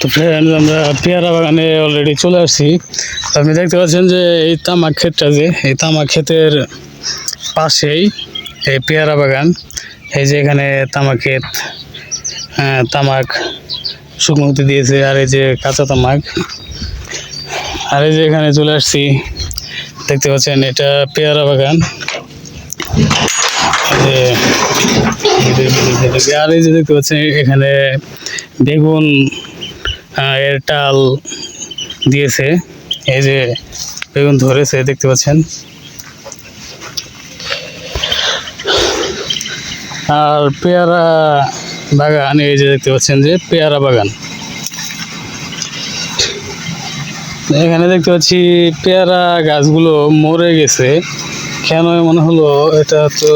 তো ফ্রেন্ড, আমরা পেয়ারা বাগানে অলরেডি চলে আসছি। আপনি দেখতে পাচ্ছেন যে এই তামাক ক্ষেতটা, যে এই তামাক ক্ষেতের পাশেই এই পেয়ারা বাগান। এই যে এখানে তামাক ক্ষেত, তামাক শুকনোতে দিয়েছে, আর এই যে কাঁচা তামাক। আর এই যে এখানে চলে আসছি, দেখতে পাচ্ছেন এটা পেয়ারা বাগান। আর এই যে দেখতে পাচ্ছেন এখানে বেগুন এর টাল দিয়েছে। এই যে বেগুন ধরেছে, দেখতে পাচ্ছেন। আর পেয়ারা বাগান, এই যে দেখতে পাচ্ছেন যে পেয়ারা বাগান। এখানে দেখতে পাচ্ছি পেয়ারা গাছগুলো মরে গেছে। কেন মনে হলো, এটা তো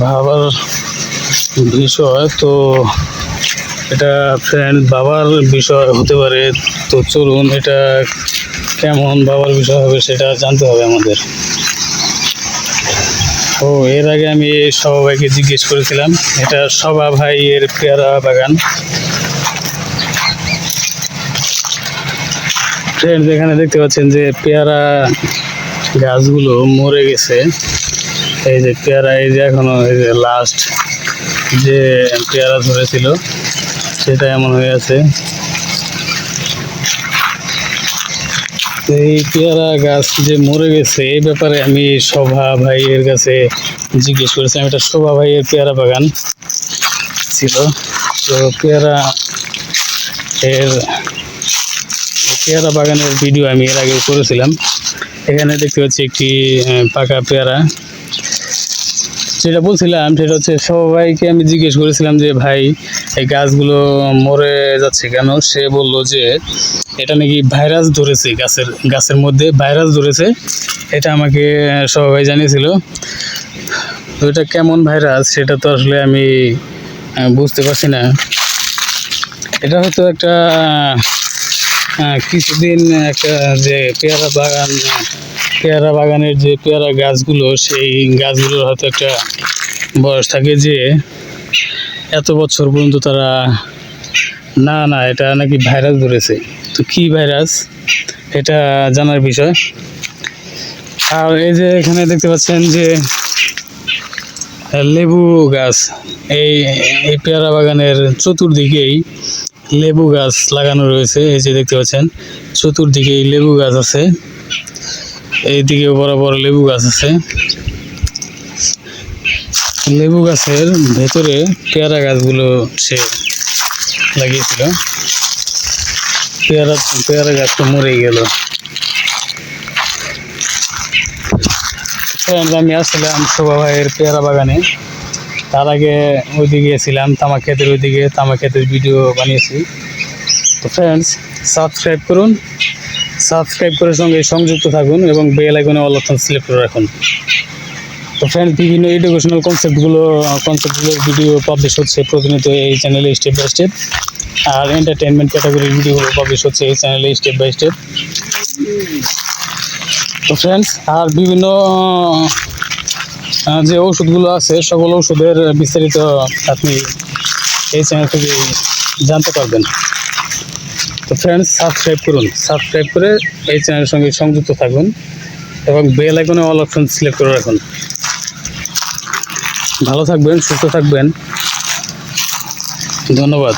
ভাবার বিষয়। তো এটা ফ্রেন্ড বাবার বিষয় হতে পারে। তো চলুন, এটা কেমন বাবার বিষয় হবে সেটা জানতে হবে আমাদের। ও, এর আগে আমি সবা ভাইকে জিজ্ঞেস করেছিলাম। এটা সবা ভাইয়ের পেয়ারা বাগান। ফ্রেন্ড, এখানে দেখতে পাচ্ছেন যে পেয়ারা গাছগুলো মরে গেছে। এই যে পেয়ারা, এই যে এখনো এই যে লাস্ট যে পেয়ারা ধরেছিল সেটা এমন হয়ে আছে। এই পেয়ারা গাছ যে মরে গেছে, এই ব্যাপারে আমি শোভা ভাইয়ের কাছে জিজ্ঞেস করেছিলাম। এটা শোভা ভাইয়ের পেয়ারা বাগান ছিল। তো পেয়ারা বাগানের ভিডিও আমি এর আগে করেছিলাম। এখানে দেখতে পাচ্ছি একটি পাকা পেয়ারা। যেটা বলছিলাম সেটা হচ্ছে, সবাইকে আমি জিজ্ঞেস করেছিলাম যে ভাই এই গাছগুলো মরে যাচ্ছে কেন। সে বলল যে এটা নাকি ভাইরাস ধরেছে, গাছের মধ্যে ভাইরাস ধরেছে। এটা আমাকে সবাই জানিয়েছিল। তো এটা কেমন ভাইরাস সেটা তো আসলে আমি বুঝতে পারছি না। এটা হয়তো একটা কিছুদিন একটা যে পেয়ারা বাগানের যে পেয়ারা গাছগুলো, সেই গাছগুলোর হয়তো একটা বয়স থাকে যে এত বছর পর্যন্ত তারা না এটা নাকি ভাইরাস ধরেছে। তো কি ভাইরাস এটা জানার বিষয়। আর এই যে এখানে দেখতে পাচ্ছেন যে লেবু গাছ, এই পেয়ারা বাগানের চতুর্দিকেই লেবু গাছ লাগানো রয়েছে। এই যে দেখতে পাচ্ছেন চতুর্দিকেই লেবু গাছ আছে, এইদিকে বড় বড় লেবু গাছ আছে। লেবু গাছের ভেতরে পেয়ারা গাছগুলো সে লাগিয়েছিল। পেয়ারা গাছ তো মরে গেল। আমি আসছিলাম শোভা ভাইয়ের পেয়ারা বাগানে। তার আগে ওইদিকে ছিলাম তামাক ক্ষেতের ওইদিকে, তামাক ক্ষেতের ভিডিও বানিয়েছি। তো ফ্রেন্ডস, সাবস্ক্রাইব করুন, সাবস্ক্রাইব করে সঙ্গে সংযুক্ত থাকুন এবং বেল আইকনে অল অপশন সিলেক্ট করে রাখুন। তো ফ্রেন্ডস, বিভিন্ন এডুকেশনাল কনসেপ্টগুলোর ভিডিও পাবলিশ হচ্ছে প্রতিনিয়ত এই চ্যানেলে স্টেপ বাই স্টেপ। আর এন্টারটেনমেন্ট ক্যাটাগরির ভিডিওগুলো পাবলিশ হচ্ছে এই চ্যানেলে স্টেপ বাই স্টেপ। তো ফ্রেন্ডস, আর বিভিন্ন যে ওষুধগুলো আছে, সকল ওষুধের বিস্তারিত আপনি এই চ্যানেল থেকে জানতে পারবেন। তো ফ্রেন্ডস, সাবস্ক্রাইব করুন, সাবস্ক্রাইব করে এই চ্যানেলের সঙ্গে সংযুক্ত থাকুন এবং বেল আইকনে অল অপশন সিলেক্ট করে রাখুন। ভালো থাকবেন, সুস্থ থাকবেন। ধন্যবাদ।